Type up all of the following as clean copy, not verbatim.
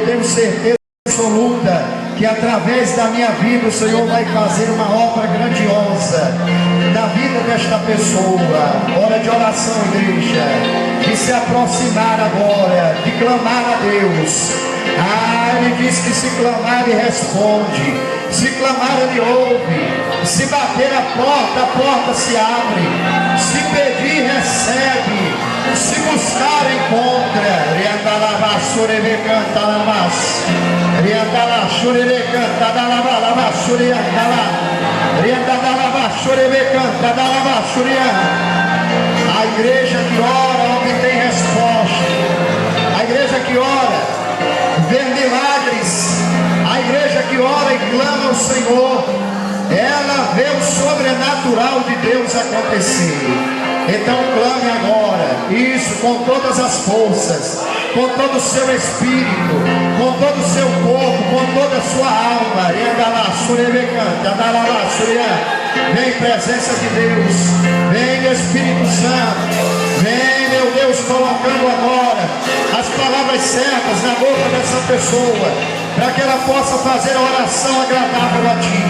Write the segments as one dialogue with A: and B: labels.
A: tenho certeza absoluta que através da minha vida o Senhor vai fazer uma obra grandiosa na vida desta pessoa. Hora de oração, igreja, de se aproximar agora, de clamar a Deus. Ele diz que se clamar Ele responde, se clamar Ele ouve, se bater a porta se abre, se pedir recebe, se buscar encontra. Riandala surebe canta lamas, riandala surebe canta da lava suriandala, riandala surebe canta da lava suriandala. A igreja que ora obtém resposta. A igreja que ora vê milagres. A igreja que ora e clama ao Senhor, ela vê o sobrenatural de Deus acontecer. Então clame agora, isso com todas as forças, com todo o seu espírito, com todo o seu corpo, com toda a sua alma. Vem presença de Deus, vem Espírito Santo, vem meu Deus, colocando agora as palavras certas na boca dessa pessoa, para que ela possa fazer a oração agradável a Ti,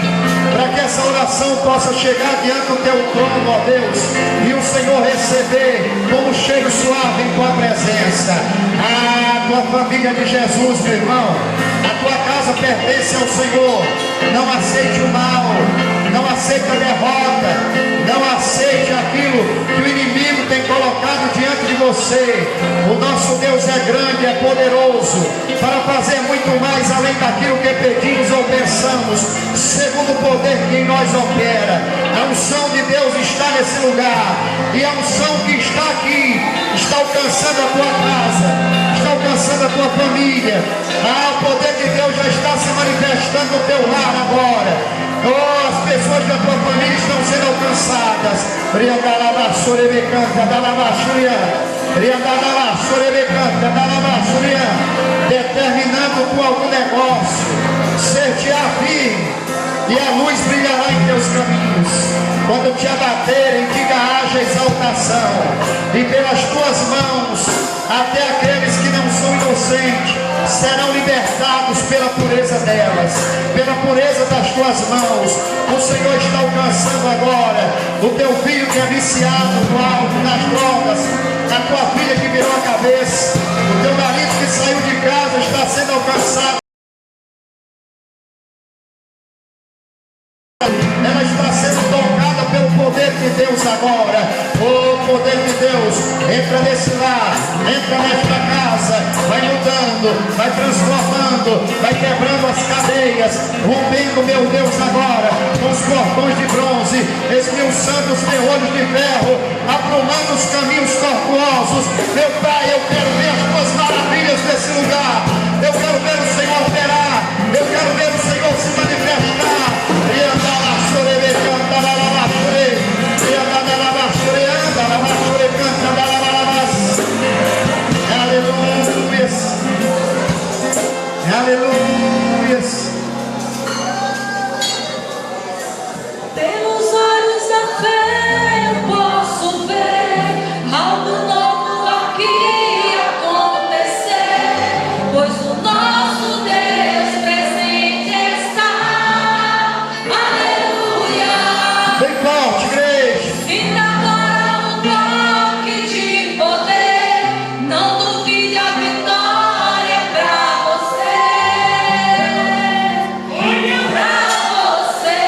A: para que essa oração possa chegar diante do Teu trono, ó Deus, e o Senhor receber como cheiro suave em Tua presença. A Tua família de Jesus, meu irmão, a Tua casa pertence ao Senhor. Não aceite o mal, não aceite a derrota, não aceite aquilo que o inimigo tem colocado diante de você. O nosso Deus é grande, é poderoso para fazer muito mais além daquilo que pedimos ou pensamos, segundo o poder que em nós opera. A unção de Deus está nesse lugar, e a unção que está aqui está alcançando a tua casa, está alcançando a tua família. O poder de Deus já está se manifestando no teu lar agora. As pessoas da tua família estão sendo alcançadas. Determinando com algum negócio, ser-te-á firme, e a luz brilhará em teus caminhos. Quando te abaterem, diga: haja exaltação, e pelas tuas mãos até aqueles que não são inocentes serão libertados pela pureza delas, pela pureza das tuas mãos. O Senhor está alcançando agora o teu filho que é viciado no álcool, nas drogas, a tua filha que virou a cabeça, o teu marido que saiu de casa está sendo alcançado. Ela está sendo tocada pelo poder de Deus agora. O poder de Deus entra nesse lar, entra nesta casa, vai mudando, vai transformando, vai quebrando as cadeias, rompendo, meu Deus, agora com os cordões de bronze, esmiuçando os ferrolhos de ferro, aprumando os caminhos tortuosos. Meu Pai, eu quero ver as tuas maravilhas nesse lugar. Eu quero ver o Senhor operar, eu quero ver o Senhor se manifestar. Aleluia.
B: Pelos olhos da fé eu posso ver algo novo aqui acontecer, pois o nosso Deus presente está. Aleluia.
A: Bem forte, igreja.
B: Sinta agora um toque de poder, não duvide, a vitória é pra você. Pra você,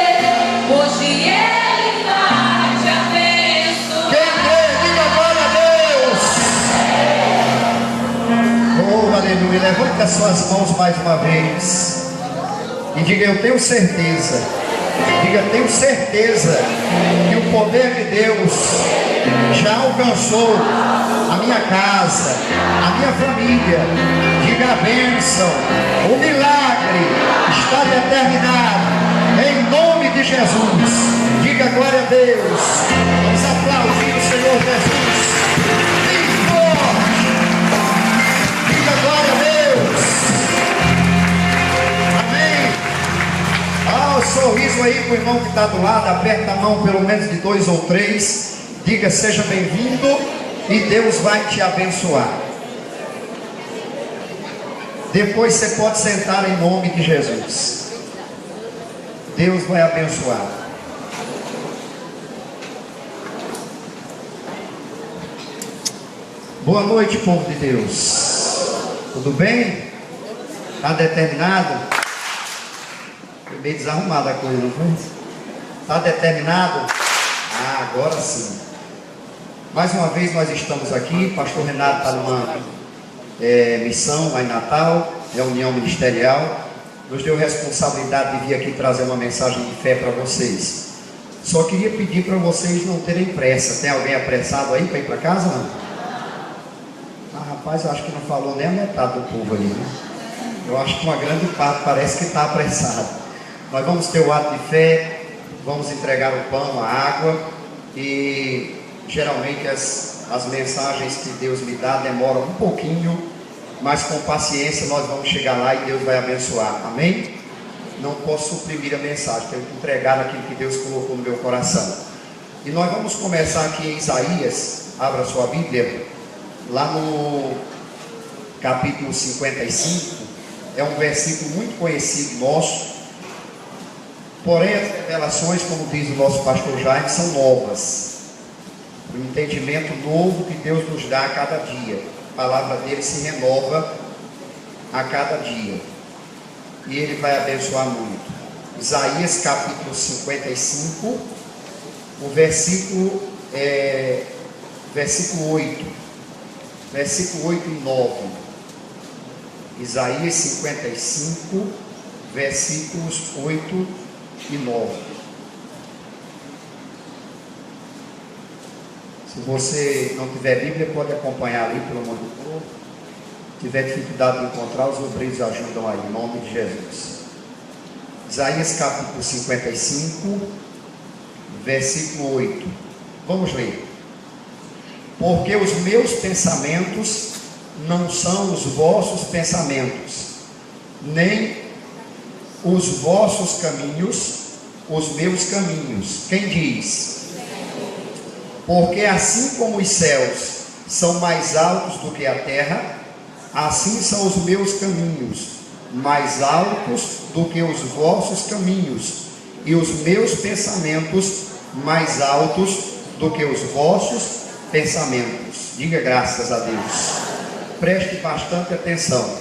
B: hoje Ele vai te abençoar.
A: Quem crê, diga glória a Deus. Oh, aleluia. Levante as suas mãos mais uma vez e diga: eu tenho certeza. Diga: tenho certeza que o poder de Deus já alcançou a minha casa, a minha família. Diga: a bênção, o milagre está determinado em nome de Jesus. Diga glória a Deus. Vamos aplaudir o Senhor Jesus. Bem forte. Diga glória a Deus. Amém. O sorriso aí para o irmão que está do lado. Aperta a mão pelo menos de 2 ou 3. Diga: seja bem-vindo e Deus vai te abençoar. Depois você pode sentar em nome de Jesus. Deus vai abençoar. Boa noite, povo de Deus. Tudo bem? Está determinado? Foi meio desarrumada a coisa, não foi? Está determinado? Ah, agora sim. Mais uma vez nós estamos aqui. Pastor Renato está numa missão lá em Natal, reunião ministerial. Nos deu responsabilidade de vir aqui trazer uma mensagem de fé para vocês. Só queria pedir para vocês não terem pressa. Tem alguém apressado aí para ir para casa? Não? Rapaz, eu acho que não falou nem a metade do povo ali, né? Eu acho que uma grande parte parece que está apressado. Nós vamos ter o ato de fé, vamos entregar o pão, a água, e geralmente as mensagens que Deus me dá demoram um pouquinho, mas com paciência nós vamos chegar lá e Deus vai abençoar, amém? Não posso suprimir a mensagem, tenho que entregar aquilo que Deus colocou no meu coração. E nós vamos começar aqui em Isaías. Abra sua Bíblia. Lá no capítulo 55, é um versículo muito conhecido nosso, porém as revelações, como diz o nosso pastor Jaime, são novas. O entendimento novo que Deus nos dá a cada dia. A palavra dele se renova a cada dia, e ele vai abençoar muito. Isaías capítulo 55, o versículo 8. Versículo 8 e 9. Isaías 55, versículos 8 e 9. Se você não tiver Bíblia, pode acompanhar ali, pelo amor de Deus. Se tiver dificuldade de encontrar, os obreiros ajudam aí, em nome de Jesus. Isaías capítulo 55, versículo 8. Vamos ler. Porque os meus pensamentos não são os vossos pensamentos, nem os vossos caminhos, os meus caminhos. Quem diz? Porque assim como os céus são mais altos do que a terra, assim são os meus caminhos mais altos do que os vossos caminhos, e os meus pensamentos mais altos do que os vossos pensamentos. Diga graças a Deus. Preste bastante atenção.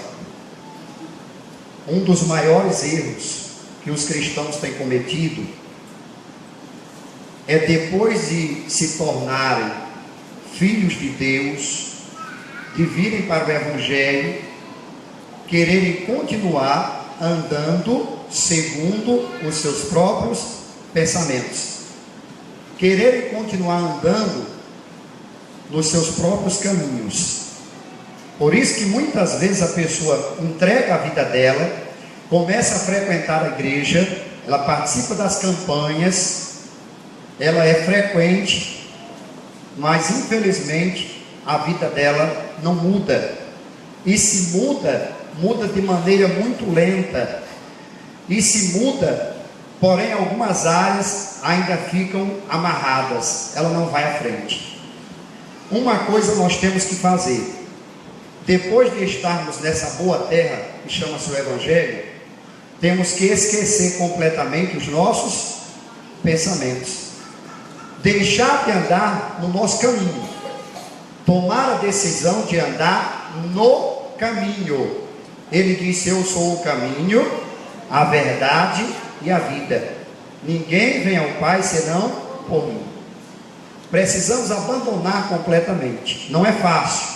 A: Um dos maiores erros que os cristãos têm cometido é, depois de se tornarem filhos de Deus, de virem para o Evangelho, quererem continuar andando segundo os seus próprios pensamentos, quererem continuar andando nos seus próprios caminhos. Por isso que muitas vezes a pessoa entrega a vida dela, começa a frequentar a igreja, ela participa das campanhas, ela é frequente, mas infelizmente a vida dela não muda. E se muda, muda de maneira muito lenta. E se muda, porém algumas áreas ainda ficam amarradas, ela não vai à frente. Uma coisa nós temos que fazer: depois de estarmos nessa boa terra que chama-se o Evangelho, temos que esquecer completamente os nossos pensamentos, deixar de andar no nosso caminho, tomar a decisão de andar no caminho. Ele disse: eu sou o caminho, a verdade e a vida, ninguém vem ao Pai senão por mim. Precisamos abandonar completamente. Não é fácil.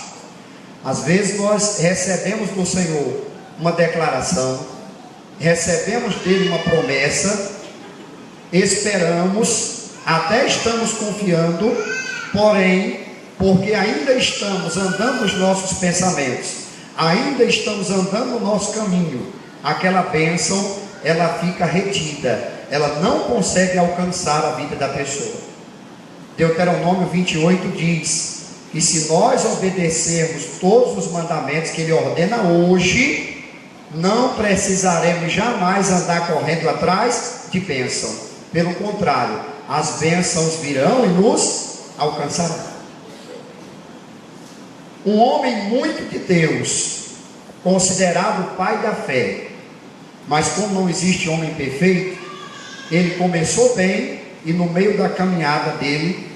A: Às vezes nós recebemos do Senhor uma declaração, recebemos dele uma promessa, esperamos, até estamos confiando, porém, porque ainda estamos andando nos nossos pensamentos, ainda estamos andando no nosso caminho, aquela bênção, ela fica retida, ela não consegue alcançar a vida da pessoa. Deuteronômio 28 diz que se nós obedecermos todos os mandamentos que ele ordena hoje, não precisaremos jamais andar correndo atrás de bênção. Pelo contrário, as bênçãos virão e nos alcançarão. Um homem muito de Deus, considerado o pai da fé. Mas como não existe homem perfeito, ele começou bem e no meio da caminhada dele,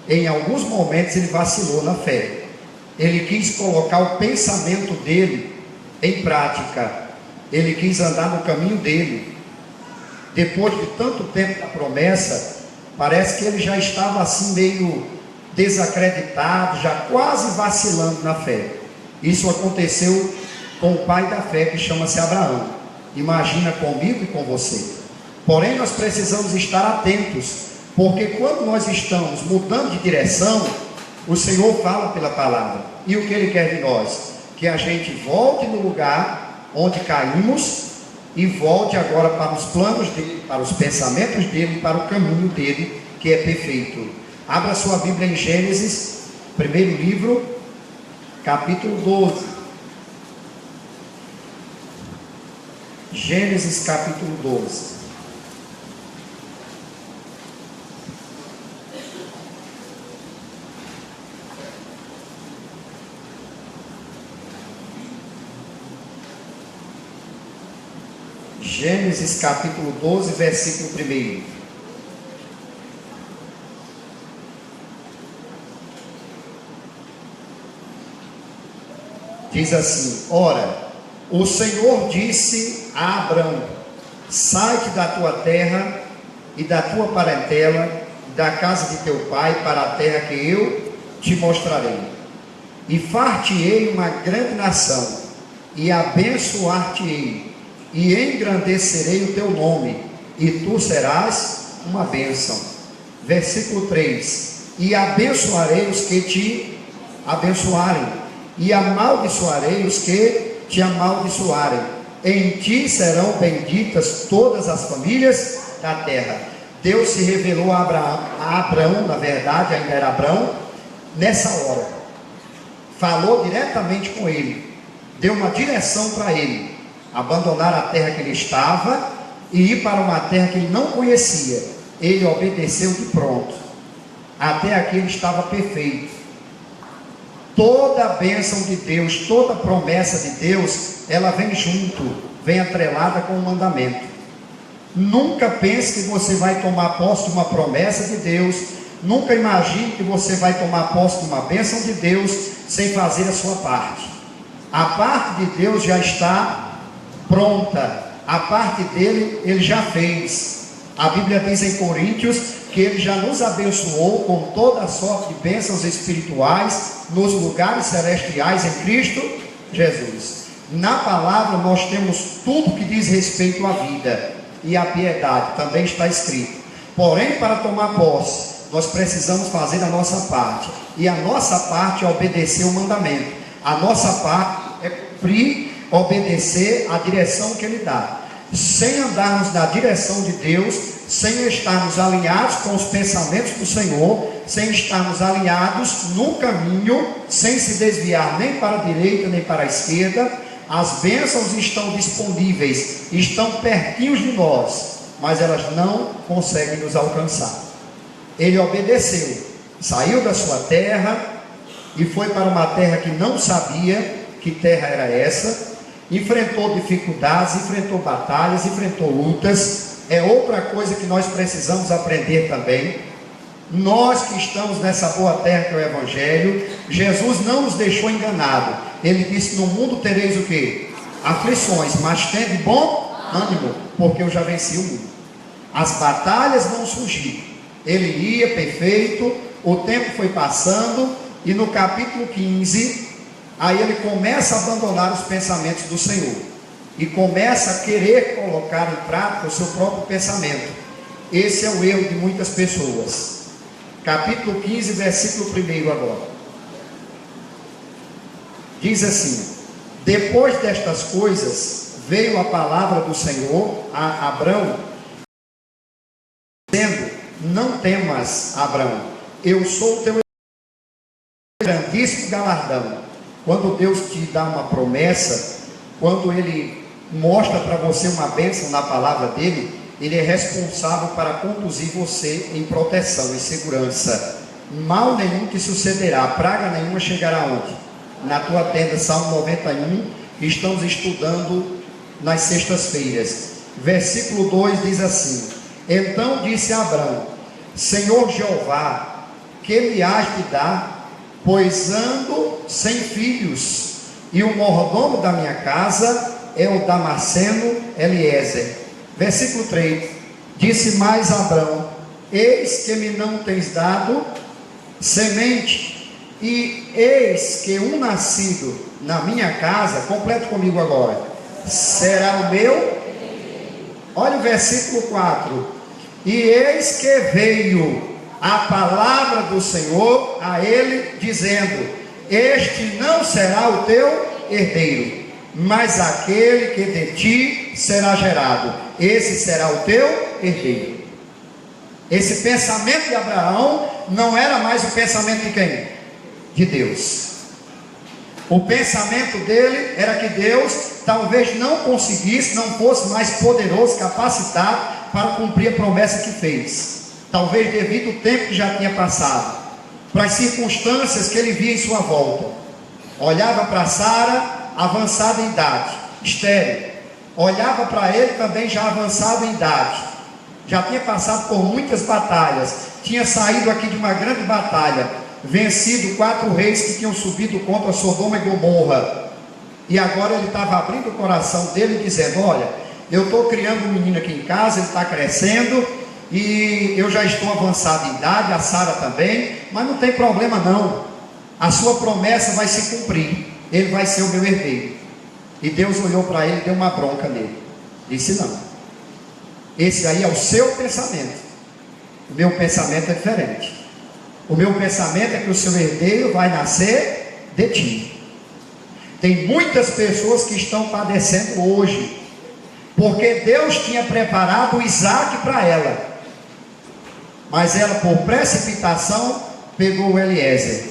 A: em alguns momentos ele vacilou na fé. Ele quis colocar o pensamento dele em prática. Ele quis andar no caminho dele. Depois de tanto tempo da promessa, parece que ele já estava assim meio desacreditado, já quase vacilando na fé. Isso aconteceu com o pai da fé, que chama-se Abraão. Imagina comigo e com você. Porém, nós precisamos estar atentos, porque quando nós estamos mudando de direção, o Senhor fala pela palavra. E o que Ele quer de nós? Que a gente volte no lugar onde caímos e volte agora para os planos dele, para os pensamentos dele, para o caminho dele, que é perfeito. Abra sua Bíblia em Gênesis, primeiro livro, capítulo 12. Gênesis capítulo 12. Gênesis capítulo 12, versículo 1. Diz assim: ora, o Senhor disse a Abrão: sai-te da tua terra e da tua parentela, da casa de teu pai, para a terra que eu te mostrarei. E far-te-ei uma grande nação, e abençoar-te-ei, e engrandecerei o teu nome, e tu serás uma bênção. Versículo 3: e abençoarei os que te abençoarem, e amaldiçoarei os que te amaldiçoarem. Em ti serão benditas todas as famílias da terra. Deus se revelou a Abraão, na verdade ainda era Abraão, nessa hora. Falou diretamente com ele, deu uma direção para ele: abandonar a terra que ele estava e ir para uma terra que ele não conhecia. Ele obedeceu de pronto. Até aqui ele estava perfeito. Toda a bênção de Deus, toda a promessa de Deus, ela vem junto, vem atrelada com o mandamento. Nunca pense que você vai tomar posse de uma promessa de Deus. Nunca imagine que você vai tomar posse de uma bênção de Deus sem fazer a sua parte. A parte de Deus já está pronta. A parte dele, ele já fez. A Bíblia diz em Coríntios que ele já nos abençoou com toda a sorte de bênçãos espirituais nos lugares celestiais em Cristo Jesus. Na palavra nós temos tudo que diz respeito à vida e à piedade, também está escrito. Porém, para tomar posse, nós precisamos fazer a nossa parte, e a nossa parte é obedecer o mandamento. A nossa parte é cumprir, obedecer a direção que Ele dá. Sem andarmos na direção de Deus, sem estarmos alinhados com os pensamentos do Senhor, sem estarmos alinhados no caminho, sem se desviar nem para a direita nem para a esquerda, as bênçãos estão disponíveis, estão pertinhos de nós, mas elas não conseguem nos alcançar. Ele obedeceu, saiu da sua terra e foi para uma terra que não sabia que terra era essa. Enfrentou dificuldades, enfrentou batalhas, enfrentou lutas. É outra coisa que nós precisamos aprender também. Nós que estamos nessa boa terra que é o Evangelho, Jesus não nos deixou enganado. Ele disse: no mundo tereis o quê? Aflições, mas tende bom ânimo, porque eu já venci o mundo. As batalhas vão surgir. Ele ia perfeito, o tempo foi passando, e no capítulo 15, aí ele começa a abandonar os pensamentos do Senhor, e começa a querer colocar em prática o seu próprio pensamento. Esse é o erro de muitas pessoas. Capítulo 15, versículo 1 agora. Diz assim: depois destas coisas, veio a palavra do Senhor a Abrão, dizendo: não temas, Abrão, eu sou o teu grandíssimo galardão. Quando Deus te dá uma promessa, quando Ele mostra para você uma bênção na palavra dEle, Ele é responsável para conduzir você em proteção, em segurança. Mal nenhum te sucederá, praga nenhuma chegará onde? Na tua tenda. Salmo 91, que estamos estudando nas sextas-feiras. Versículo 2 diz assim: então disse Abrão: Senhor Jeová, que me has de dar, pois ando sem filhos, e o mordomo da minha casa é o Damasceno Eliezer. Versículo 3: disse mais Abrão: eis que me não tens dado semente, e eis que um nascido na minha casa, complete comigo agora, será o meu. Olha o versículo 4: e eis que veio a palavra do Senhor a ele, dizendo: este não será o teu herdeiro, mas aquele que de ti será gerado, esse será o teu herdeiro. Esse pensamento de Abraão não era mais o pensamento de quem? De Deus. O pensamento dele era que Deus talvez não conseguisse, não fosse mais poderoso, capacitado para cumprir a promessa que fez. Talvez devido ao tempo que já tinha passado, para as circunstâncias que ele via em sua volta. Olhava para Sara, avançada em idade, estéril. Olhava para ele também já avançado em idade. Já tinha passado por muitas batalhas. Tinha saído aqui de uma grande batalha, vencido 4 reis que tinham subido contra Sodoma e Gomorra. E agora ele estava abrindo o coração dele, dizendo: olha, eu estou criando um menino aqui em casa, ele está crescendo, e eu já estou avançado em idade, a Sara também, mas não tem problema não, a sua promessa vai se cumprir, ele vai ser o meu herdeiro. E Deus olhou para ele e deu uma bronca nele, disse: não, esse aí é o seu pensamento, o meu pensamento é diferente. O meu pensamento é que o seu herdeiro vai nascer de ti. Tem muitas pessoas que estão padecendo hoje, porque Deus tinha preparado o Isaac para ela, mas ela, por precipitação, pegou o Eliezer.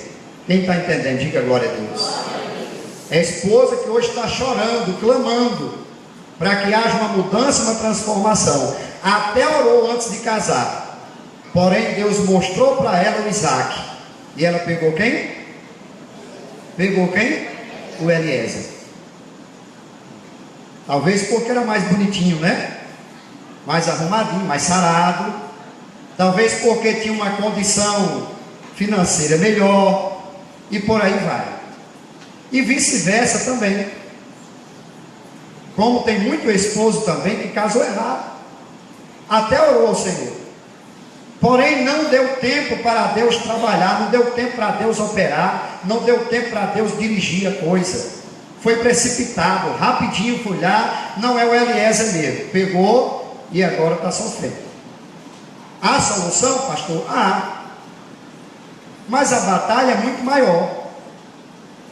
A: Quem está entendendo? Diga glória a Deus. É a esposa que hoje está chorando, clamando, para que haja uma mudança, uma transformação. Até orou antes de casar, porém Deus mostrou para ela o Isaac, e ela pegou quem? Pegou quem? O Eliezer. Talvez porque era mais bonitinho, né? Mais arrumadinho, mais sarado. Talvez porque tinha uma condição financeira melhor, e por aí vai. E vice-versa também. Como tem muito esposo também que casou errado, até orou ao Senhor, porém não deu tempo para Deus trabalhar, não deu tempo para Deus operar, não deu tempo para Deus dirigir a coisa. Foi precipitado, rapidinho foi lá, não é o Eliezer mesmo, pegou e agora está sofrendo. Há solução, pastor? Há, mas a batalha é muito maior.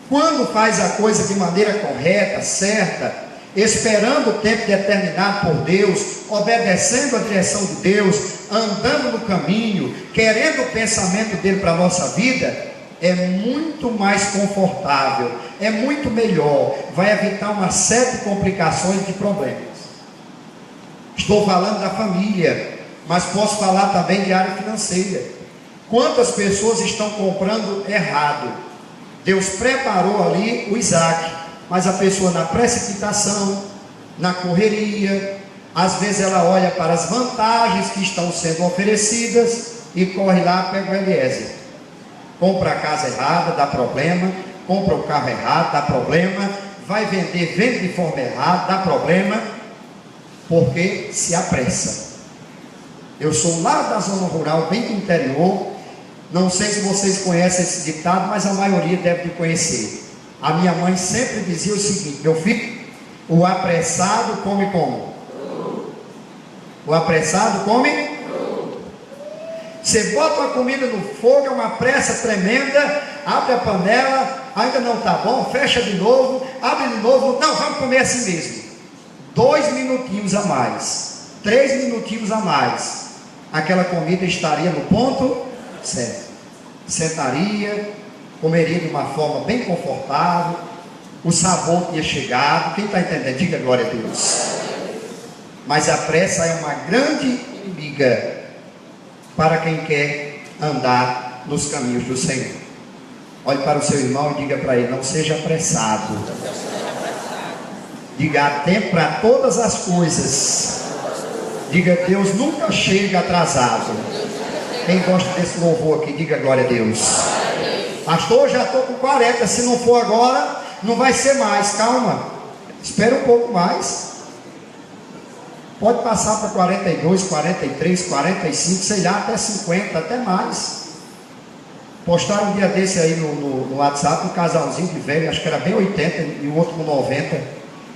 A: Quando faz a coisa de maneira correta, certa, esperando o tempo determinado por Deus, obedecendo a direção de Deus, andando no caminho, querendo o pensamento dele para a nossa vida, é muito mais confortável, é muito melhor, vai evitar uma série de complicações, de problemas. Estou falando da família, mas posso falar também de área financeira. Quantas pessoas estão comprando errado? Deus preparou ali o Isaac, mas a pessoa na precipitação, na correria, às vezes ela olha para as vantagens que estão sendo oferecidas e corre lá, pega o Eliezer. Compra a casa errada, dá problema. Compra o carro errado, dá problema. Vai vender, vende de forma errada, dá problema, porque se apressa. Eu sou lá da zona rural, bem do interior. Não sei se vocês conhecem esse ditado, mas a maioria deve conhecer. A minha mãe sempre dizia o seguinte: meu filho, o apressado come como? O apressado come? Você bota uma comida no fogo, é uma pressa tremenda, abre a panela, ainda não está bom, fecha de novo, abre de novo, não, vamos comer assim mesmo. 2 minutinhos a mais, 3 minutinhos a mais, aquela comida estaria no ponto certo. Sentaria, comeria de uma forma bem confortável, o sabor tinha chegado. Quem está entendendo? Diga glória a Deus. Mas a pressa é uma grande inimiga para quem quer andar nos caminhos do Senhor. Olhe para o seu irmão e diga para ele: não seja apressado. Diga: há tempo para todas as coisas. Diga: Deus nunca chega atrasado. Quem gosta desse louvor aqui, diga glória a Deus. Pastor, já estou com 40, se não for agora, não vai ser mais. Calma, espera um pouco mais. Pode passar para 42, 43, 45, sei lá, até 50, até mais. Postaram um dia desse aí no WhatsApp, um casalzinho de velho, acho que era bem 80 e o outro com 90,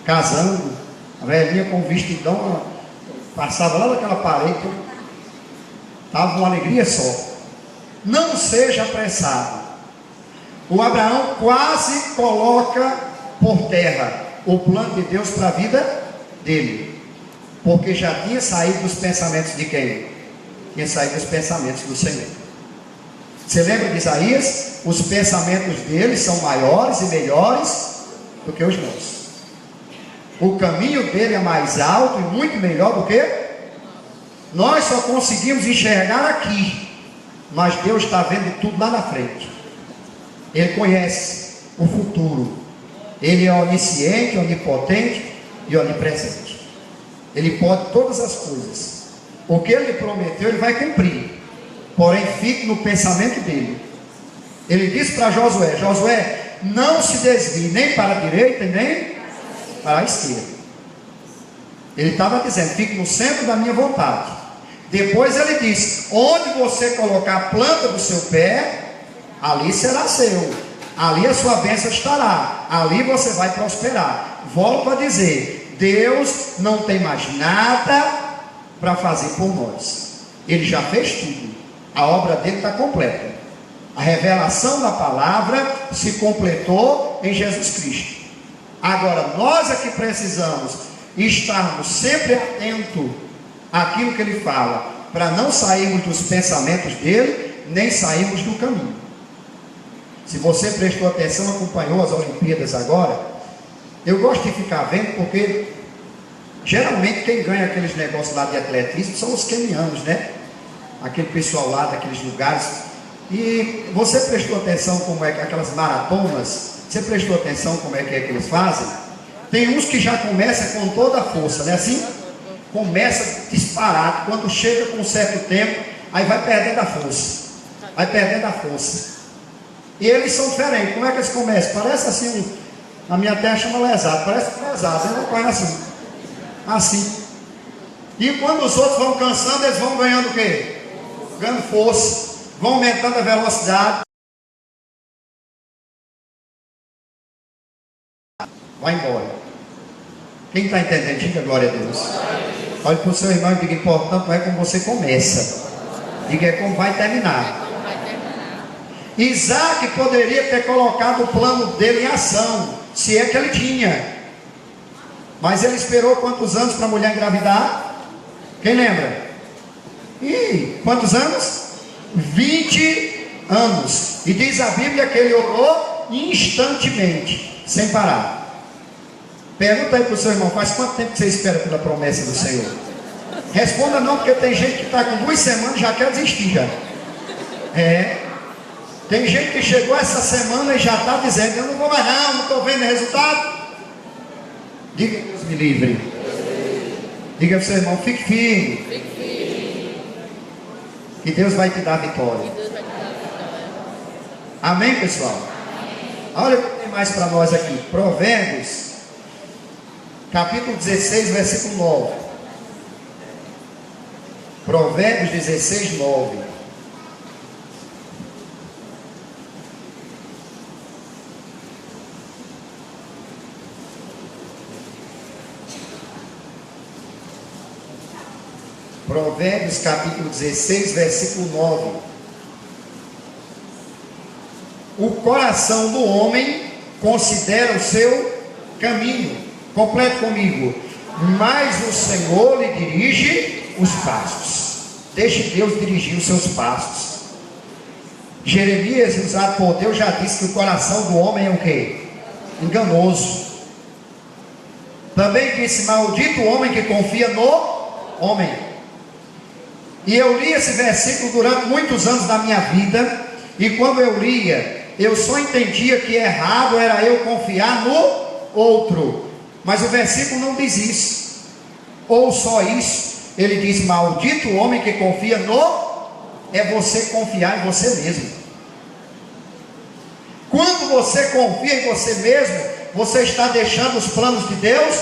A: casando, a velhinha com um vestidão, passava lá naquela parede, estava uma alegria só. Não seja apressado. O Abraão quase coloca por terra o plano de Deus para a vida dele, porque já tinha saído dos pensamentos de quem? Tinha saído dos pensamentos do Senhor. Você lembra de Isaías? Os pensamentos dele são maiores e melhores do que os nossos. O caminho dele é mais alto e muito melhor do que nós. Só conseguimos enxergar aqui, mas Deus está vendo tudo lá na frente. Ele conhece o futuro. Ele é onisciente, onipotente e onipresente. Ele pode todas as coisas. O que ele prometeu, ele vai cumprir. Porém, fique no pensamento dele. Ele disse para Josué: Josué, não se desvie nem para a direita nem para a esquerda. Ele estava dizendo: fique no centro da minha vontade. Depois ele disse: onde você colocar a planta do seu pé, ali será seu, ali a sua bênção estará, ali você vai prosperar. Volto a dizer, Deus não tem mais nada para fazer por nós. Ele já fez tudo. A obra dele está completa. A revelação da palavra se completou em Jesus Cristo. Agora, nós é que precisamos estarmos sempre atentos àquilo que ele fala, para não sairmos dos pensamentos dele, nem sairmos do caminho. Se você prestou atenção, acompanhou as Olimpíadas agora, eu gosto de ficar vendo, porque geralmente quem ganha aqueles negócios lá de atletismo são os quenianos, né? Aquele pessoal lá daqueles lugares. E você prestou atenção como é que aquelas maratonas, você prestou atenção como é que eles fazem? Tem uns que já começam com toda a força, né? Assim, começa disparado, quando chega com um certo tempo, aí vai perdendo a força, vai perdendo a força. E eles são diferentes. Como é que eles começam? Parece assim, na minha terra chama lesado, parece lesado, eles não correm assim, assim. E quando os outros vão cansando, eles vão ganhando o quê? Ganhando força, vão aumentando a velocidade. Vai embora. Quem está entendendo, diga glória a Deus. Olhe para o seu irmão e diga: importante não é como você começa, diga é como vai terminar. Isaac poderia ter colocado o plano dele em ação, se é que ele tinha. Mas ele esperou quantos anos para a mulher engravidar? Quem lembra? E quantos anos? 20 anos. E diz a Bíblia que ele orou instantemente, sem parar. Pergunta aí para o seu irmão: faz quanto tempo que você espera pela promessa do Senhor? Responda não, porque tem gente que está com 2 semanas e já quer desistir já. Tem gente que chegou essa semana e já está dizendo: eu não vou mais não estou vendo resultado. Diga: Deus me livre. Diga para o seu irmão: fique firme. Que Deus vai te dar vitória. Amém, pessoal? Olha o que tem mais para nós aqui. Provérbios capítulo 16, versículo 9. Provérbios 16, 9. Provérbios capítulo 16, versículo 9. O coração do homem considera o seu caminho. Complete comigo. Mas o Senhor lhe dirige os passos. Deixe Deus dirigir os seus passos. Jeremias, usado por Deus, já disse que o coração do homem é o quê? Enganoso. Também disse: maldito o homem que confia no homem. E eu li esse versículo durante muitos anos da minha vida, e quando eu lia, eu só entendia que errado era eu confiar no outro. Mas o versículo não diz isso, ou só isso. Ele diz: maldito o homem que confia no... É você confiar em você mesmo. Quando você confia em você mesmo, você está deixando os planos de Deus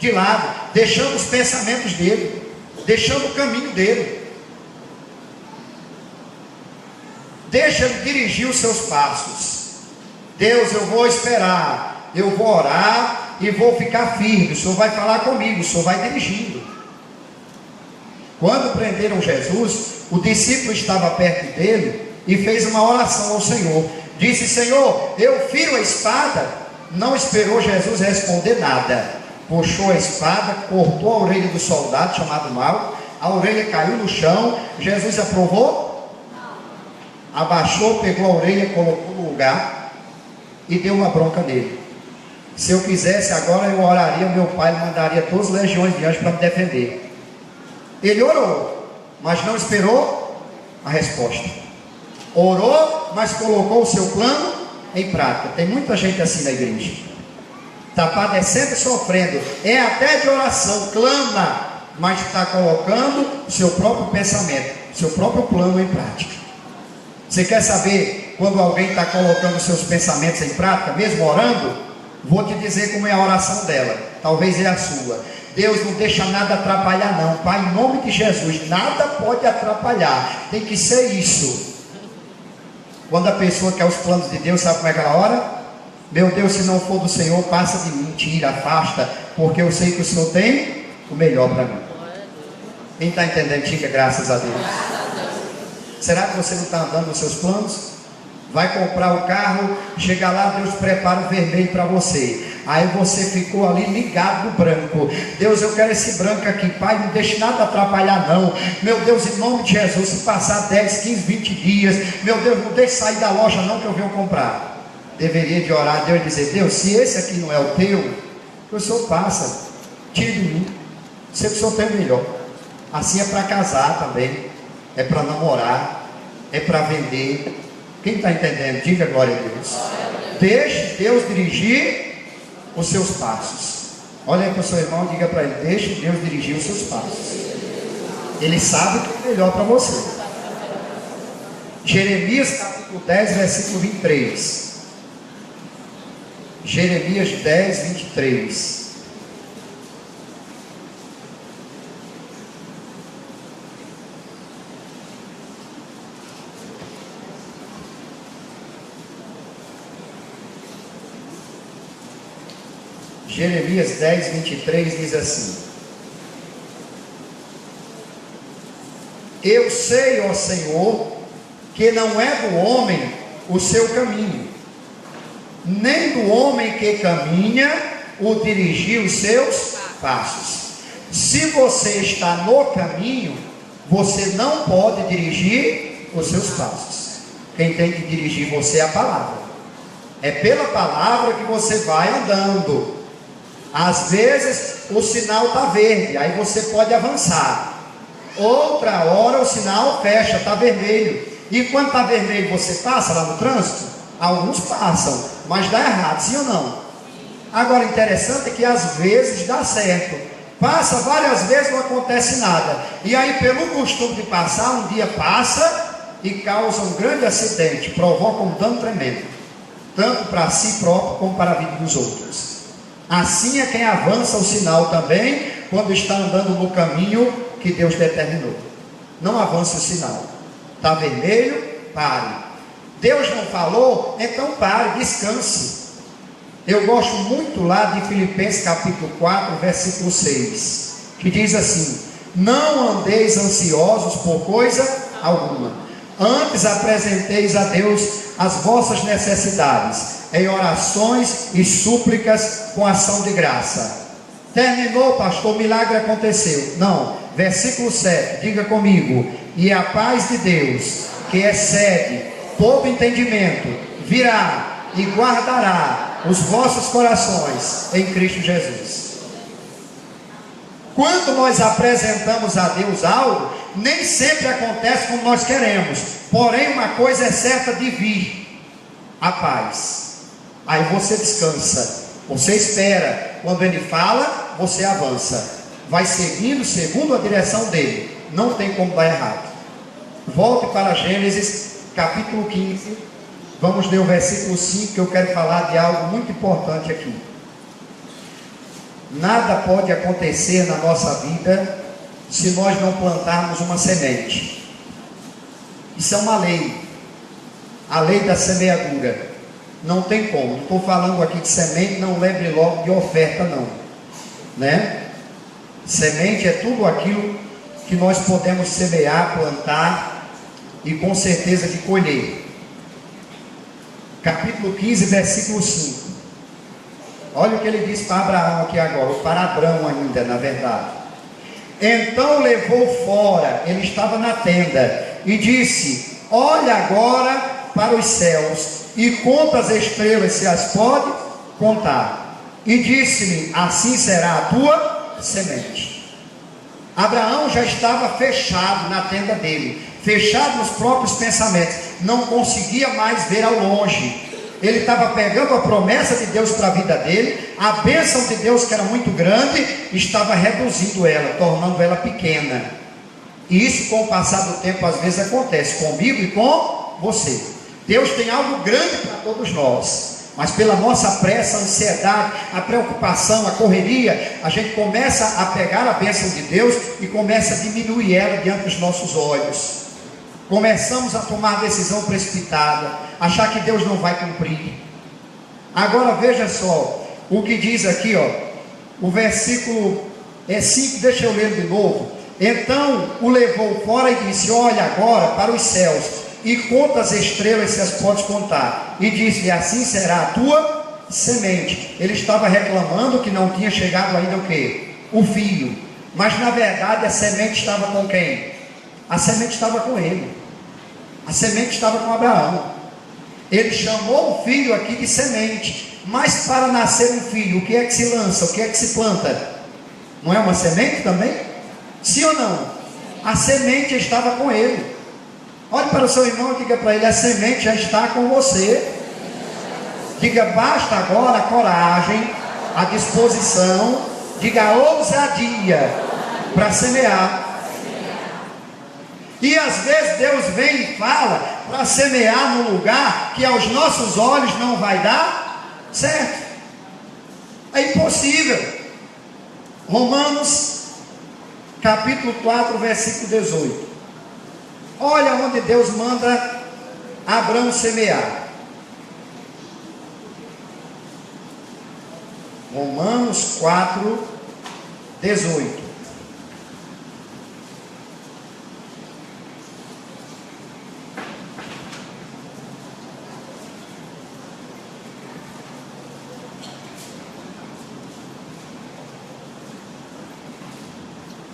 A: de lado, deixando os pensamentos dele, deixando o caminho dele. Deixa ele dirigir os seus passos. Deus, eu vou esperar, eu vou orar e vou ficar firme. O Senhor vai falar comigo, o Senhor vai dirigindo. Quando prenderam Jesus, o discípulo estava perto dele e fez uma oração ao Senhor. Disse: Senhor, eu firo a espada. Não esperou Jesus responder nada. Puxou a espada, cortou a orelha do soldado chamado Malco. A orelha caiu no chão. Jesus aprovou? Abaixou, pegou a orelha, colocou no lugar e deu uma bronca nele. Se eu quisesse agora, eu oraria, meu pai mandaria 12 legiões de anjos para me defender. Ele orou, mas não esperou a resposta. Orou, mas colocou o seu plano em prática. Tem muita gente assim na igreja. Está padecendo e sofrendo. É até de oração, clama, mas está colocando o seu próprio pensamento, o seu próprio plano em prática. Você quer saber quando alguém está colocando os seus pensamentos em prática, mesmo orando? Vou te dizer como é a oração dela. Talvez é a sua. Deus não deixa nada atrapalhar não. Pai, em nome de Jesus, nada pode atrapalhar. Tem que ser isso. Quando a pessoa quer os planos de Deus, sabe como é que ela ora? Meu Deus, se não for do Senhor, passa de mim, tira, afasta, porque eu sei que o Senhor tem o melhor para mim. Quem está entendendo, diga graças a Deus. Será que você não está andando nos seus planos? Vai comprar o carro, chega lá, Deus prepara o vermelho para você. Aí você ficou ali ligado no branco. Deus, eu quero esse branco aqui, Pai, não deixe nada atrapalhar não. Meu Deus, em nome de Jesus, se passar 10, 15, 20 dias, meu Deus, não deixe sair da loja não, que eu venho comprar. Deveria de orar a Deus e dizer: Deus, se esse aqui não é o teu, que o Senhor passa, tire de mim. Sei que o Senhor tem o melhor. Assim é para casar também, é para namorar, é para vender. Quem está entendendo? Diga glória a Deus. Deixe Deus dirigir os seus passos. Olha aí para o seu irmão e diga para ele: deixe Deus dirigir os seus passos. Ele sabe o que é melhor para você. Jeremias capítulo 10, versículo 23. Jeremias 10, 23. Jeremias 10, 23 diz assim: eu sei, ó Senhor, que não é do homem o seu caminho, nem do homem que caminha o dirigir os seus passos. Se você está no caminho, você não pode dirigir os seus passos. Quem tem que dirigir você é a palavra. É pela palavra que você vai andando. Às vezes o sinal está verde, aí você pode avançar. Outra hora o sinal fecha, está vermelho. E quando está vermelho você passa lá no trânsito? Alguns passam, mas dá errado, sim ou não? Agora, interessante é que às vezes dá certo. Passa várias vezes, não acontece nada. E aí, pelo costume de passar, um dia passa e causa um grande acidente, provoca um dano tremendo, tanto para si próprio como para a vida dos outros. Assim é quem avança o sinal também, quando está andando no caminho que Deus determinou. Não avance o sinal. Está vermelho? Pare. Deus não falou? Então pare, descanse. Eu gosto muito lá de Filipenses capítulo 4, versículo 6, que diz assim: não andeis ansiosos por coisa alguma, antes apresenteis a Deus as vossas necessidades em orações e súplicas com ação de graça. Terminou, pastor, o milagre aconteceu. Não, versículo 7, diga comigo: e a paz de Deus, que excede todo entendimento, virá e guardará os vossos corações em Cristo Jesus. Quando nós apresentamos a Deus algo, nem sempre acontece como nós queremos, porém uma coisa é certa de vir: a paz. Aí você descansa, você espera, quando ele fala, você avança. Vai seguindo segundo a direção dele. Não tem como dar errado. Volte para Gênesis capítulo 15. Vamos ler o versículo 5, que eu quero falar de algo muito importante aqui. Nada pode acontecer na nossa vida se nós não plantarmos uma semente. Isso é uma lei. A lei da semeadura. Não tem como. Não estou falando aqui de semente, não lembre logo de oferta não. Né? Semente é tudo aquilo que nós podemos semear, plantar e com certeza de colher. Capítulo 15, versículo 5. Olha o que ele diz para Abraão aqui agora, ou para Abrão ainda, na verdade. Então levou fora, ele estava na tenda, e disse: olha agora para os céus, e conta as estrelas, se as pode contar. E disse-lhe: assim será a tua semente. Abraão já estava fechado na tenda dele, fechado nos próprios pensamentos, não conseguia mais ver ao longe. Ele estava pegando a promessa de Deus para a vida dele, a bênção de Deus que era muito grande, estava reduzindo ela, tornando ela pequena. E isso, com o passar do tempo, às vezes acontece comigo e com você. Deus tem algo grande para todos nós, mas pela nossa pressa, a ansiedade, a preocupação, a correria, a gente começa a pegar a bênção de Deus e começa a diminuir ela diante dos nossos olhos. Começamos a tomar decisão precipitada, achar que Deus não vai cumprir. Agora veja só o que diz aqui, ó, o versículo 5, deixa eu ler de novo. Então o levou fora e disse: olha agora para os céus, e conta as estrelas, se as podes contar. E disse-lhe: assim será a tua semente. Ele estava reclamando que não tinha chegado ainda o quê? O filho. Mas na verdade a semente estava com quem? A semente estava com ele. A semente estava com Abraão. Ele chamou o filho aqui de semente. Mas para nascer um filho, o que é que se lança? O que é que se planta? Não é uma semente também? Sim ou não? A semente estava com ele. Olhe para o seu irmão e diga para ele: a semente já está com você. Diga: basta agora a coragem, a disposição, diga a ousadia para semear. E às vezes Deus vem e fala para semear num lugar que aos nossos olhos não vai dar certo. É impossível. Romanos capítulo 4, versículo 18. Olha onde Deus manda Abraão semear. Romanos 4, 18.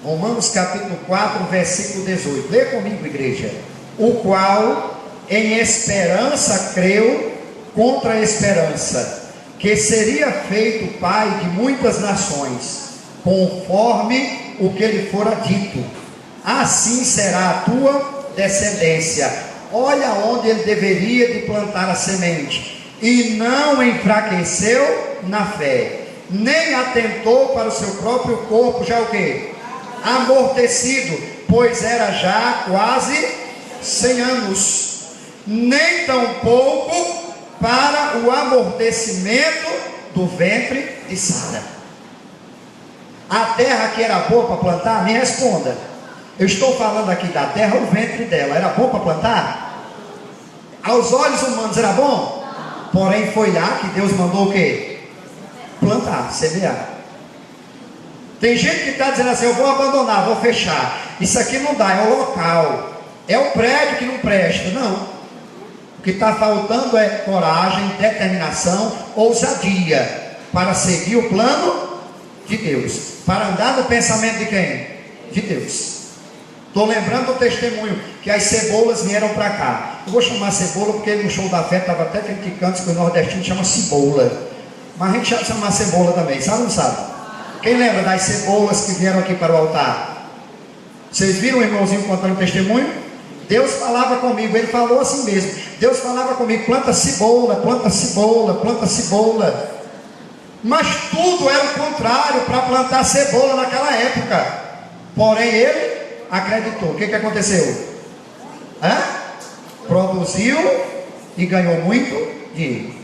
A: Romanos capítulo 4, versículo 18. Lê comigo, igreja. O qual em esperança creu contra a esperança, que seria feito pai de muitas nações, conforme o que lhe fora dito: assim será a tua descendência. Olha onde ele deveria de plantar a semente. E não enfraqueceu na fé, nem atentou para o seu próprio corpo, já o quê? Amortecido, pois era já quase 100 anos, nem tampouco para o amortecimento do ventre de Sara. A terra que era boa para plantar, me responda. Eu estou falando aqui da terra, o ventre dela era bom para plantar? Aos olhos humanos era bom? Porém foi lá que Deus mandou o quê? Plantar, semear. Tem gente que está dizendo assim: eu vou abandonar, vou fechar. Isso aqui não dá, é o local, é o prédio que não presta. Não. O que está faltando é coragem, determinação, ousadia para seguir o plano de Deus, para andar no pensamento de quem? De Deus. Estou lembrando do testemunho que as cebolas vieram para cá. Eu vou chamar cebola porque no show da fé estava até criticando que o nordestino chama cebola, mas a gente chama cebola também, sabe ou não sabe? Quem lembra das cebolas que vieram aqui para o altar? Vocês viram o irmãozinho contando o testemunho? Deus falava comigo, ele falou assim mesmo. Deus falava comigo: planta cebola, planta cebola, planta cebola. Mas tudo era o contrário para plantar cebola naquela época. Porém ele acreditou. O que aconteceu? Produziu e ganhou muito dinheiro.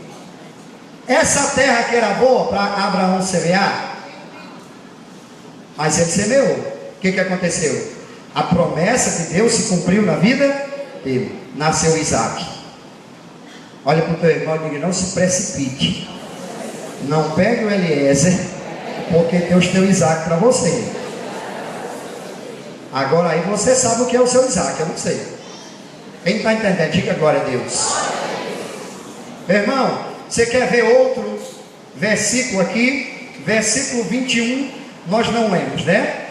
A: Essa terra que era boa para Abraão semear, mas ele semeou. O que aconteceu? A promessa de Deus se cumpriu na vida dele. Nasceu Isaac. Olha para o teu irmão e diga: não se precipite. Não pegue o Eliezer, porque Deus tem o Isaac para você. Agora aí você sabe o que é o seu Isaac, eu não sei. Quem está entendendo, diga glória a Deus. Meu irmão, você quer ver outro versículo aqui? Versículo 21, nós não lemos, né?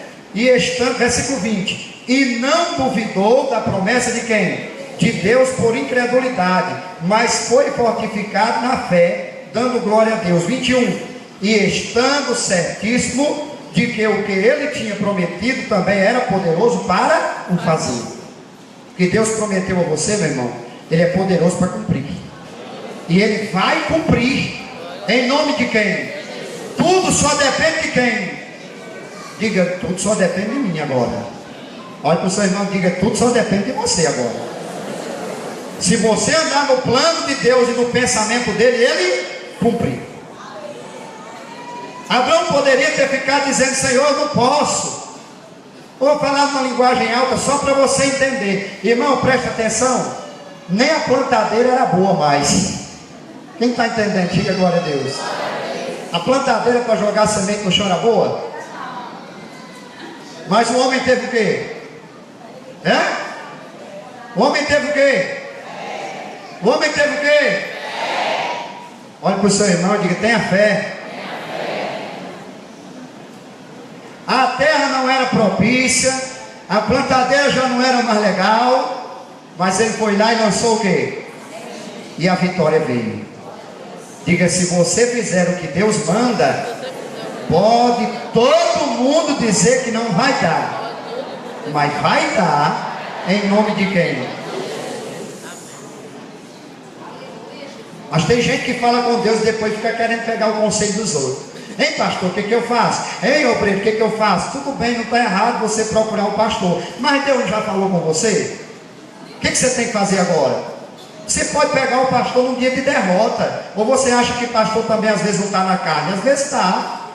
A: Versículo 20: e não duvidou da promessa de quem? De Deus por incredulidade, mas foi fortificado na fé, dando glória a Deus. 21: e estando certíssimo de que o que ele tinha prometido também era poderoso para o fazer. O que Deus prometeu a você, meu irmão, ele é poderoso para cumprir. E ele vai cumprir. Em nome de quem? Tudo só depende de quem? Diga: tudo só depende de mim agora. Olha para o seu irmão e diga: tudo só depende de você agora. Se você andar no plano de Deus e no pensamento dele, ele cumprir. Abraão poderia ter ficado dizendo: Senhor, eu não posso. Vou falar uma linguagem alta só para você entender. Irmão, preste atenção. Nem a plantadeira era boa mais. Quem está entendendo? Diga glória a Deus. A plantadeira para jogar semente no chão era boa? Mas o homem teve o quê? O homem teve o quê? O homem teve o quê? Olha para o seu irmão e diga: tenha fé. A terra não era propícia, a plantadeira já não era mais legal, mas ele foi lá e lançou o quê? E a vitória veio. Diga: se você fizer o que Deus manda, pode todo mundo dizer que não vai dar, mas vai dar, em nome de quem? Mas tem gente que fala com Deus e depois fica querendo pegar o conselho dos outros. Ei pastor, o que eu faço? Ei obreiro, o que eu faço? Tudo bem, não está errado você procurar o pastor, mas Deus já falou com você? O que você tem que fazer agora? Você pode pegar o pastor num dia de derrota. Ou você acha que pastor também às vezes não está na carne? Às vezes está.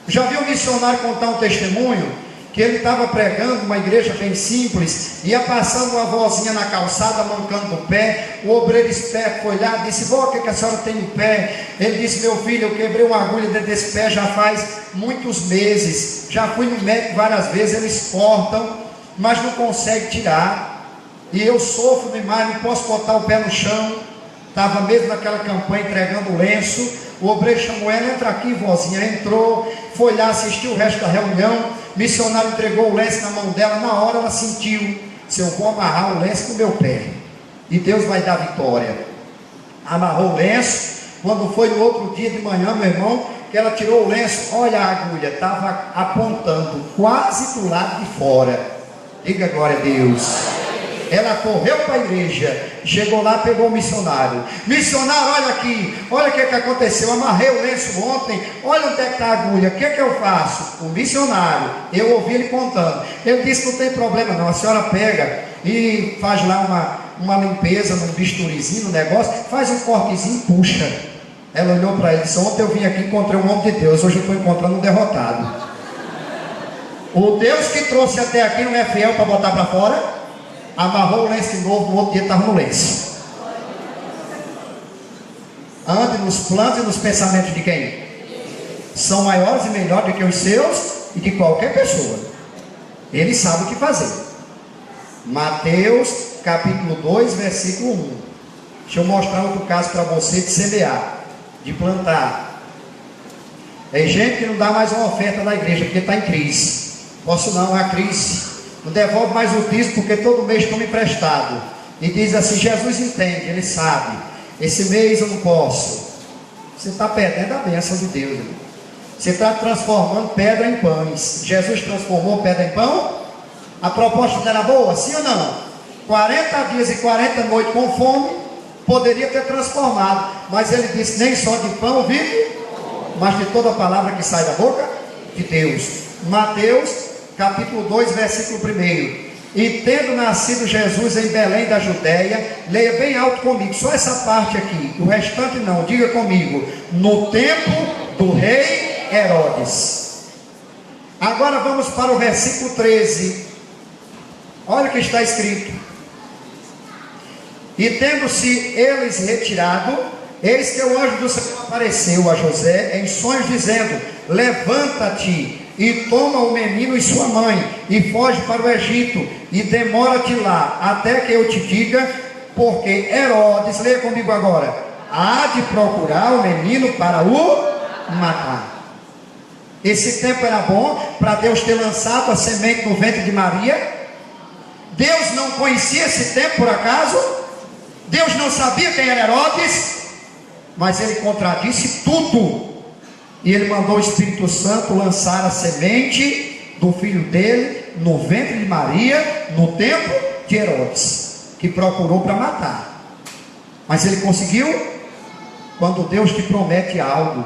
A: Já viu um missionário contar um testemunho? Que ele estava pregando uma igreja bem simples, ia passando uma vozinha na calçada mancando o pé. O obreiro esperto foi lá e disse: vó, o que a senhora tem no pé? Ele disse: meu filho, eu quebrei uma agulha dentro desse pé já faz muitos meses, já fui no médico várias vezes, eles cortam, mas não conseguem tirar, e eu sofro demais, não posso botar o pé no chão. Estava mesmo naquela campanha entregando o lenço. O obreiro chamou ela: entra aqui, vozinha. Entrou, foi lá, assistiu o resto da reunião. Missionário entregou o lenço na mão dela. Na hora ela sentiu: se eu vou amarrar o lenço no meu pé, e Deus vai dar vitória. Amarrou o lenço. Quando foi no outro dia de manhã, meu irmão, que ela tirou o lenço, olha, a agulha estava apontando quase do lado de fora. Diga glória a Deus. Ela correu para a igreja, chegou lá, pegou o missionário. Missionário, olha aqui, olha o que aconteceu. Amarrei o lenço ontem, olha onde é que está a agulha, o que eu faço? O missionário, eu ouvi ele contando. Ele disse: não tem problema não, a senhora pega e faz lá uma limpeza num bisturizinho, no negócio, faz um cortezinho e puxa. Ela olhou para ele e disse: ontem eu vim aqui e encontrei um homem de Deus, hoje eu estou encontrando um derrotado. O Deus que trouxe até aqui não é fiel para botar para fora? Amarrou o lenço de novo, no outro dia estava no lenço. Ande nos planos e nos pensamentos de quem? São maiores e melhores do que os seus e de qualquer pessoa. Ele sabe o que fazer. Mateus capítulo 2, versículo 1. Deixa eu mostrar outro caso para você de semear, de plantar. Tem gente que não dá mais uma oferta na igreja porque está em crise. Posso não, é a crise. Não devolve mais o dízimo porque todo mês toma emprestado. E diz assim: Jesus entende, ele sabe. Esse mês eu não posso. Você está perdendo a bênção de Deus. Irmão. Você está transformando pedra em pães. Jesus transformou pedra em pão. A proposta era boa, sim ou não? 40 dias e 40 noites com fome, poderia ter transformado. Mas ele disse: nem só de pão vive. mas de toda palavra que sai da boca de Deus. Mateus, capítulo 2, versículo 1. E tendo nascido Jesus em Belém da Judéia, leia bem alto comigo, só essa parte aqui, o restante não, diga comigo, no tempo do rei Herodes. Agora vamos para o versículo 13, olha o que está escrito. E tendo-se eles retirado, eis que o anjo do Senhor apareceu a José em sonhos, dizendo: levanta-te e toma o menino e sua mãe, e foge para o Egito, e demora-te lá, até que eu te diga, porque Herodes, leia comigo agora, há de procurar o menino para o matar. Esse tempo era bom para Deus ter lançado a semente no ventre de Maria. Deus não conhecia esse tempo por acaso? Deus não sabia quem era Herodes? Mas ele contradisse tudo. E ele mandou o Espírito Santo lançar a semente do filho dele no ventre de Maria, no tempo de Herodes, que procurou para matar. Mas ele conseguiu? Quando Deus te promete algo,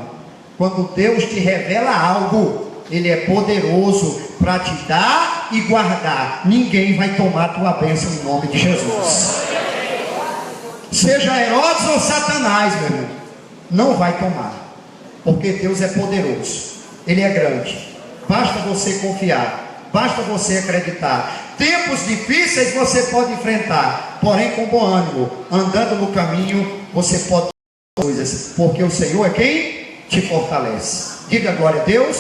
A: quando Deus te revela algo, Ele é poderoso para te dar e guardar. Ninguém vai tomar a tua bênção em nome de Jesus. Seja Herodes ou Satanás, meu irmão, não vai tomar. Porque Deus é poderoso, Ele é grande. Basta você confiar, basta você acreditar. Tempos difíceis você pode enfrentar, porém com bom ânimo, andando no caminho, você pode coisas, porque o Senhor é quem te fortalece. Diga glória a Deus.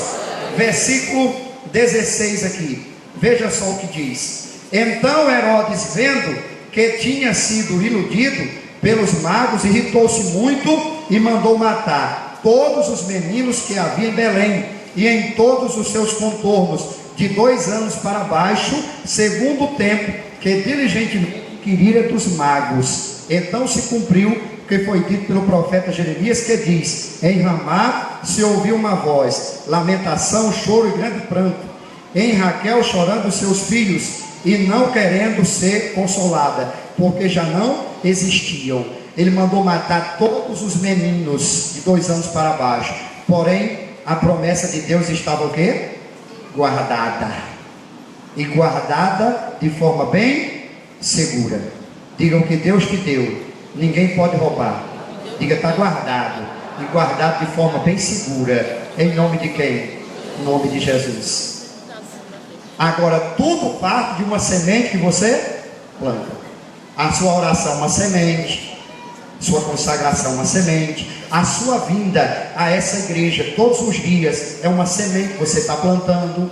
A: Versículo 16 aqui, veja só o que diz. Então Herodes, vendo que tinha sido iludido pelos magos, irritou-se muito e mandou matar todos os meninos que havia em Belém e em todos os seus contornos, de 2 anos para baixo, segundo o tempo que diligentemente inquirira dos magos. Então se cumpriu o que foi dito pelo profeta Jeremias, que diz: em Ramá se ouviu uma voz, lamentação, choro e grande pranto, em Raquel chorando os seus filhos, e não querendo ser consolada, porque já não existiam. Ele mandou matar todos os meninos de 2 anos para baixo, porém a promessa de Deus estava o quê? Guardada, e guardada de forma bem segura. Diga: o que Deus te deu, ninguém pode roubar. Diga: está guardado, e guardado de forma bem segura. Em nome de quem? Em nome de Jesus. Agora, tudo parte de uma semente que você planta. A sua oração é uma semente, sua consagração é uma semente, a sua vinda a essa igreja todos os dias é uma semente que você está plantando.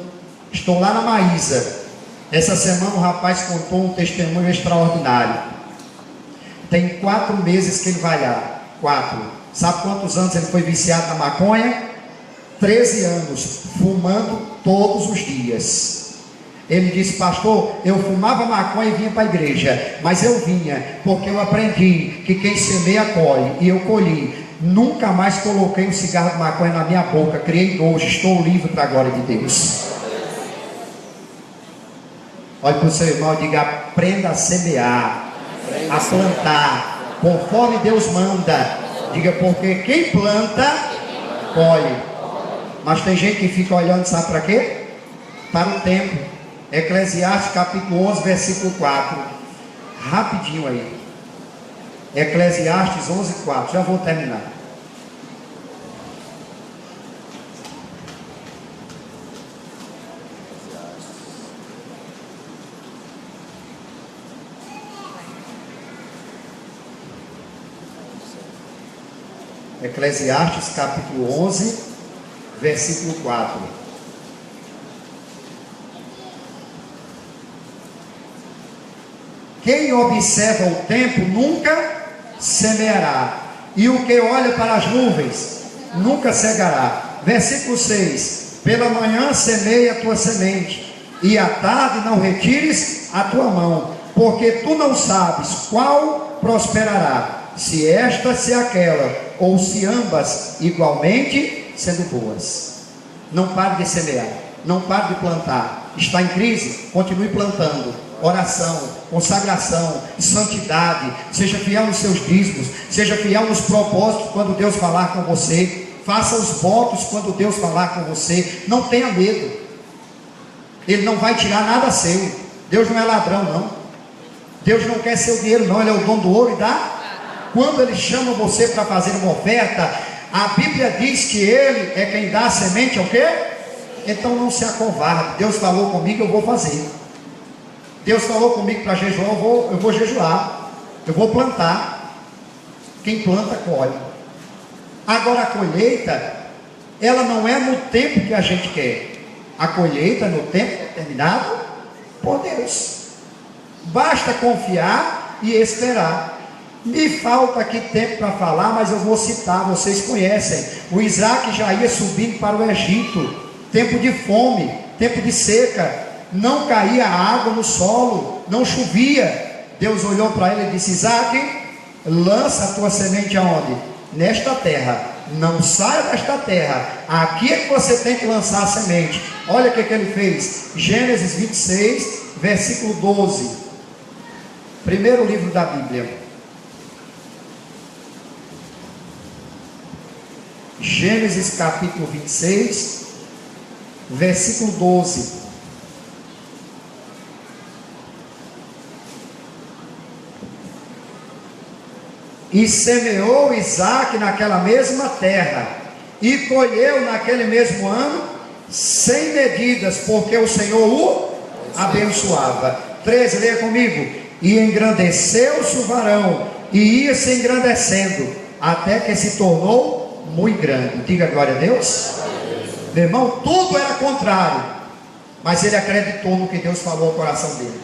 A: Estou lá na Maísa. Essa semana um rapaz contou um testemunho extraordinário. Tem 4 meses que ele vai lá. 4. Sabe quantos anos ele foi viciado na maconha? 13 anos, fumando todos os dias. Ele disse: pastor, eu fumava maconha e vinha para a igreja, mas eu vinha porque eu aprendi que quem semeia colhe, e eu colhi. Nunca mais coloquei um cigarro de maconha na minha boca, criei nojo, estou livre para a glória de Deus. Olhe para o seu irmão e diga: aprenda a semear, a plantar, conforme Deus manda. Diga: porque quem planta, colhe. Mas tem gente que fica olhando, sabe para quê? Para o tempo. Eclesiastes capítulo 11, versículo 4. Rapidinho aí. Eclesiastes 11, 4. Já vou terminar. Eclesiastes capítulo 11, versículo 4. Quem observa o tempo nunca semeará, e o que olha para as nuvens nunca cegará. Versículo 6. Pela manhã semeia a tua semente, e à tarde não retires a tua mão, porque tu não sabes qual prosperará, se esta, se aquela, ou se ambas igualmente sendo boas. Não pare de semear, não pare de plantar. Está em crise? Continue plantando. Oração, consagração, santidade. Seja fiel nos seus dízimos, seja fiel nos propósitos. Quando Deus falar com você, Faça os votos quando Deus falar com você. Não tenha medo. Ele não vai tirar nada seu. Deus não é ladrão, não. Deus não quer seu dinheiro, não. Ele é o dono do ouro e da... Quando Ele chama você para fazer uma oferta, a Bíblia diz que Ele é quem dá a semente ao quê? Então não se acovarde. Deus falou comigo, eu vou fazer. Deus falou comigo para jejuar, eu vou jejuar. Eu vou plantar. Quem planta, colhe. Agora a colheita, ela não é no tempo que a gente quer. A colheita é no tempo determinado por Deus. Basta confiar e esperar. Me falta aqui tempo para falar, mas eu vou citar, vocês conhecem. O Isaac já ia subindo para o Egito. Tempo de fome, tempo de seca. Não caía água no solo, não chovia. Deus olhou para ele e disse: Isaac, lança a tua semente aonde? Nesta terra. Não saia desta terra. Aqui é que você tem que lançar a semente. Olha o que ele fez. Gênesis 26, versículo 12. Primeiro livro da Bíblia. Gênesis capítulo 26, versículo 12. E semeou Isaac naquela mesma terra, e colheu naquele mesmo ano, sem medidas, porque o Senhor o abençoava. 13, leia comigo. E engrandeceu-se o varão, e ia se engrandecendo, até que se tornou muito grande. Diga glória a Deus. Meu irmão, tudo era contrário, mas ele acreditou no que Deus falou ao coração dele.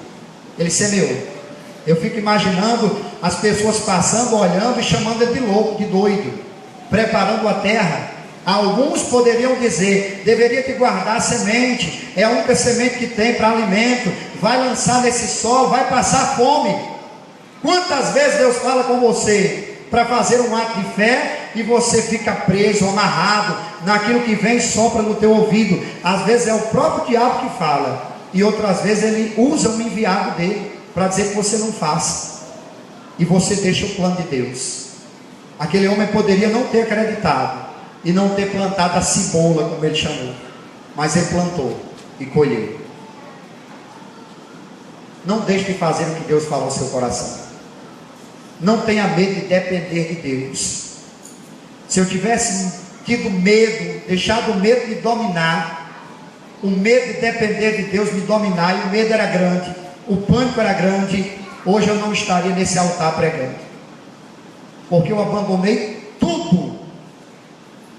A: Ele semeou. Eu fico imaginando as pessoas passando, olhando e chamando ele de louco, de doido, preparando a terra. Alguns poderiam dizer: deveria te guardar a semente, é a única semente que tem para alimento, vai lançar nesse solo, vai passar fome. Quantas vezes Deus fala com você para fazer um ato de fé e você fica preso, amarrado naquilo que vem e sopra no teu ouvido? Às vezes é o próprio diabo que fala, e outras vezes ele usa um enviado dele para dizer que você não faça, e você deixa o plano de Deus. Aquele homem poderia não ter acreditado e não ter plantado a cebola, como ele chamou, mas ele plantou e colheu. Não deixe de fazer o que Deus falou no seu coração. Não tenha medo de depender de Deus. Se eu tivesse tido medo, deixado o medo me dominar, o medo de depender de Deus me dominar, e o medo era grande, o pânico era grande, hoje eu não estaria nesse altar pregando, porque eu abandonei tudo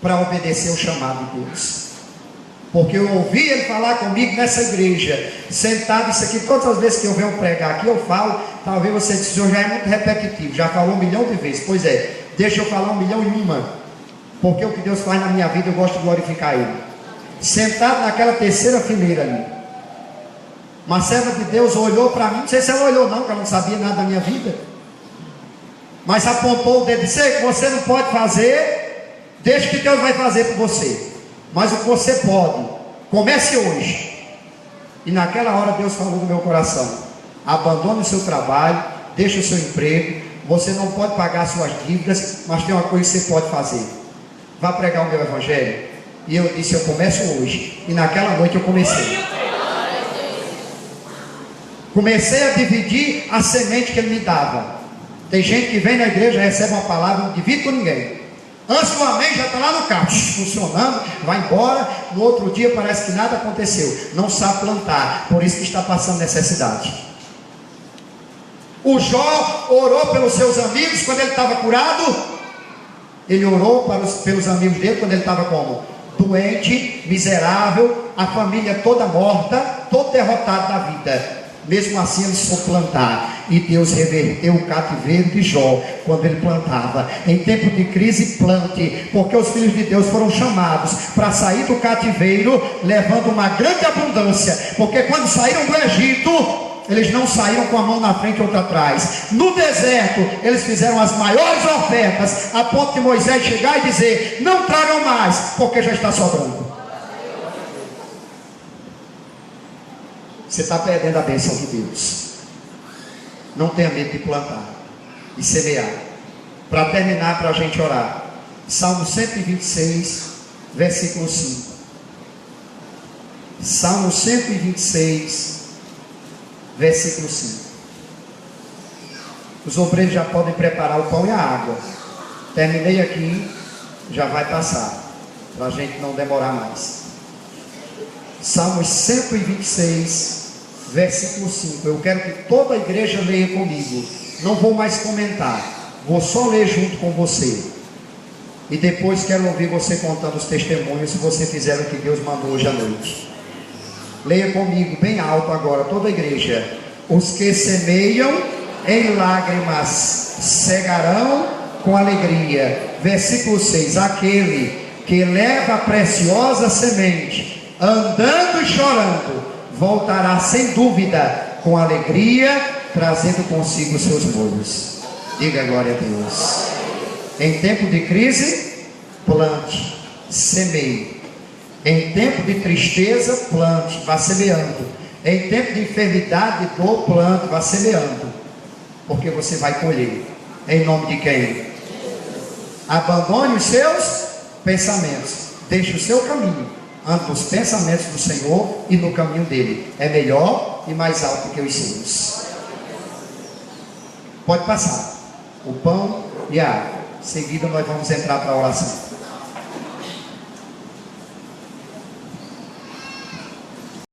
A: para obedecer o chamado de Deus. Porque eu ouvi ele falar comigo nessa igreja, sentado. Isso aqui, todas as vezes que eu venho pregar aqui, eu falo. Talvez você diz: o senhor já é muito repetitivo, já falou 1 milhão de vezes. Pois é, deixa eu falar 1.000.001, porque o que Deus faz na minha vida, eu gosto de glorificar Ele. Sentado naquela terceira fileira ali, uma serva de Deus olhou para mim. Não sei se ela olhou não, porque ela não sabia nada da minha vida, mas apontou o dedo e disse: que você não pode fazer, deixa que Deus vai fazer por você. Mas o que você pode, comece hoje. E naquela hora Deus falou no meu coração: abandone o seu trabalho, deixe o seu emprego. Você não pode pagar suas dívidas, mas tem uma coisa que você pode fazer: vá pregar o meu evangelho. E eu disse: eu começo hoje. E naquela noite eu comecei a dividir a semente que Ele me dava. Tem gente que vem na igreja, recebe uma palavra, não divide com ninguém. Antes do amém já está lá no carro, funcionando, vai embora. No outro dia parece que nada aconteceu. Não sabe plantar, por isso que está passando necessidade. O Jó orou pelos seus amigos quando ele estava curado. Ele orou pelos amigos dele quando ele estava como? Doente, miserável, a família toda morta, todo derrotado da vida. Mesmo assim ele soube plantar, e Deus reverteu o cativeiro de Jó quando ele plantava. Em tempo de crise, plante, porque os filhos de Deus foram chamados para sair do cativeiro levando uma grande abundância. Porque quando saíram do Egito, eles não saíram com a mão na frente e outra atrás. No deserto eles fizeram as maiores ofertas, a ponto de Moisés chegar e dizer: não tragam mais, porque já está sobrando. Você está perdendo a bênção de Deus. Não tenha medo de plantar e semear. Para terminar, para a gente orar, Salmo 126, versículo 5. Salmo 126, versículo 5. Os obreiros já podem preparar o pão e a água. Terminei aqui, já vai passar, para a gente não demorar mais. Salmos 126, versículo 5. Eu quero que toda a igreja leia comigo. Não vou mais comentar, vou só ler junto com você. E depois quero ouvir você contando os testemunhos, se você fizer o que Deus mandou hoje à noite. Leia comigo bem alto agora, toda a igreja. Os que semeiam em lágrimas cegarão com alegria. Versículo 6. Aquele que leva a preciosa semente, andando e chorando, voltará sem dúvida com alegria, trazendo consigo os seus molhos. Diga glória a Deus. Em tempo de crise, plante, semeie. Em tempo de tristeza, plante, vá semeando. Em tempo de enfermidade, dor, plante, vá semeando. Porque você vai colher. Em nome de quem? Abandone os seus pensamentos. Deixe o seu caminho. Ande nos pensamentos do Senhor e no caminho dele. É melhor e mais alto que os seus. Pode passar o pão e a água. Em seguida nós vamos entrar para a oração.